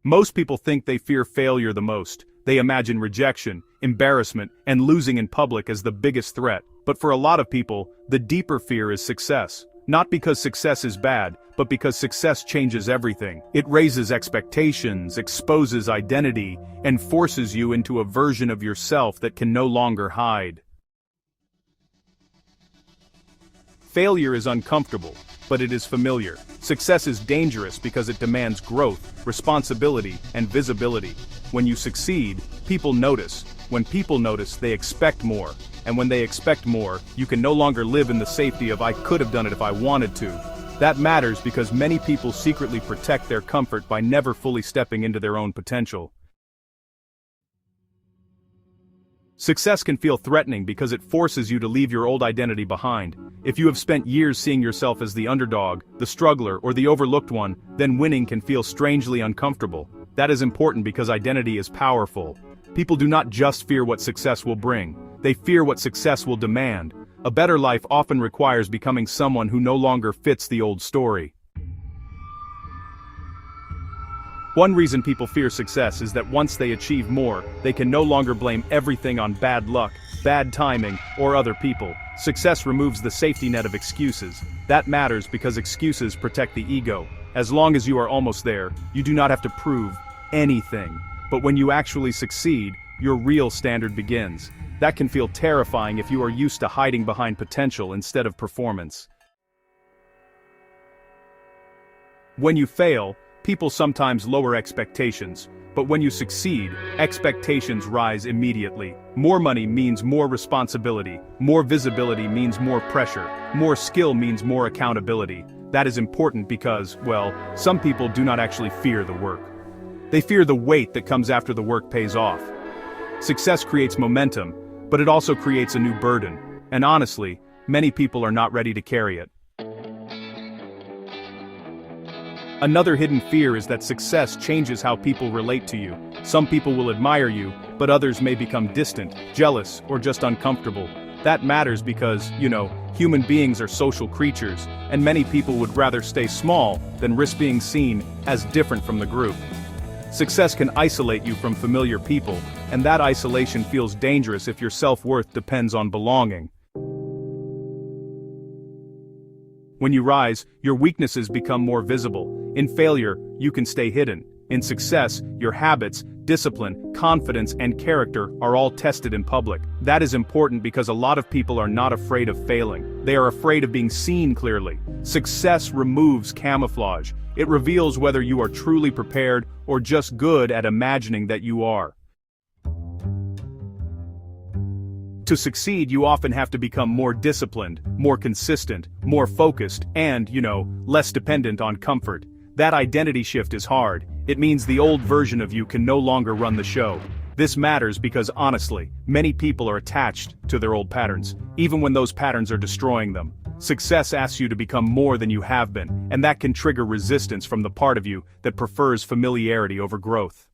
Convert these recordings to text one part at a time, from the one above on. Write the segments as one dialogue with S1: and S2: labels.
S1: Most people think they fear failure the most. They imagine rejection, embarrassment, and losing in public as the biggest threat. But for a lot of people, the deeper fear is success. Not because success is bad, but because success changes everything. It raises expectations, exposes identity, and forces you into a version of yourself that can no longer hide. Failure is uncomfortable, but it is familiar. Success is dangerous because it demands growth, responsibility, and visibility. When you succeed, people notice. When people notice, they expect more. And when they expect more, you can no longer live in the safety of "I could have done it if I wanted to." That matters because many people secretly protect their comfort by never fully stepping into their own potential. Success can feel threatening because it forces you to leave your old identity behind. If you have spent years seeing yourself as the underdog, the struggler, or the overlooked one, then winning can feel strangely uncomfortable. That is important because identity is powerful. People do not just fear what success will bring, they fear what success will demand. A better life often requires becoming someone who no longer fits the old story. One reason people fear success is that once they achieve more, they can no longer blame everything on bad luck, bad timing, or other people. Success removes the safety net of excuses. That matters because excuses protect the ego. As long as you are almost there, you do not have to prove anything. But when you actually succeed, your real standard begins. That can feel terrifying if you are used to hiding behind potential instead of performance. When you fail, people sometimes lower expectations, but when you succeed, expectations rise immediately. More money means more responsibility, more visibility means more pressure, more skill means more accountability. That is important because, well, some people do not actually fear the work. They fear the weight that comes after the work pays off. Success creates momentum, but it also creates a new burden, and honestly, many people are not ready to carry it. Another hidden fear is that success changes how people relate to you. Some people will admire you, but others may become distant, jealous, or just uncomfortable. That matters because, human beings are social creatures, and many people would rather stay small than risk being seen as different from the group. Success can isolate you from familiar people, and that isolation feels dangerous if your self-worth depends on belonging. When you rise, your weaknesses become more visible. In failure, you can stay hidden. In success, your habits, discipline, confidence, and character are all tested in public. That is important because a lot of people are not afraid of failing. They are afraid of being seen clearly. Success removes camouflage. It reveals whether you are truly prepared or just good at imagining that you are. To succeed, you often have to become more disciplined, more consistent, more focused, and, less dependent on comfort. That identity shift is hard. It means the old version of you can no longer run the show. This matters because honestly, many people are attached to their old patterns, even when those patterns are destroying them. Success asks you to become more than you have been, and that can trigger resistance from the part of you that prefers familiarity over growth.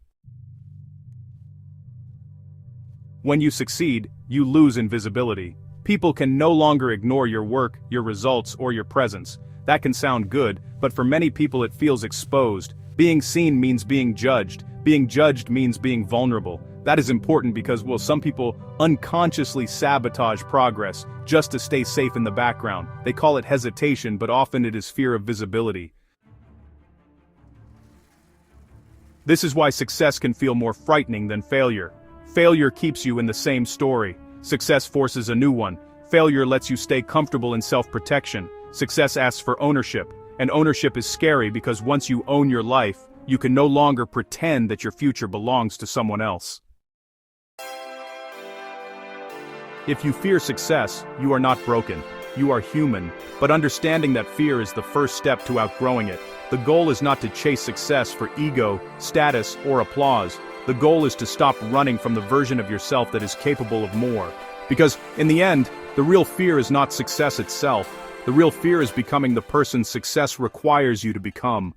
S1: When you succeed, you lose invisibility. People can no longer ignore your work, your results, or your presence. That can sound good, but for many people it feels exposed. Being seen means being judged. Being judged means being vulnerable. That is important because, some people unconsciously sabotage progress just to stay safe in the background. They call it hesitation, but often it is fear of visibility. This is why success can feel more frightening than failure. Failure keeps you in the same story. Success forces a new one. Failure lets you stay comfortable in self-protection. Success asks for ownership, and ownership is scary because once you own your life, you can no longer pretend that your future belongs to someone else. If you fear success, you are not broken. You are human, but understanding that fear is the first step to outgrowing it. The goal is not to chase success for ego, status, or applause. The goal is to stop running from the version of yourself that is capable of more. Because, in the end, the real fear is not success itself. The real fear is becoming the person success requires you to become.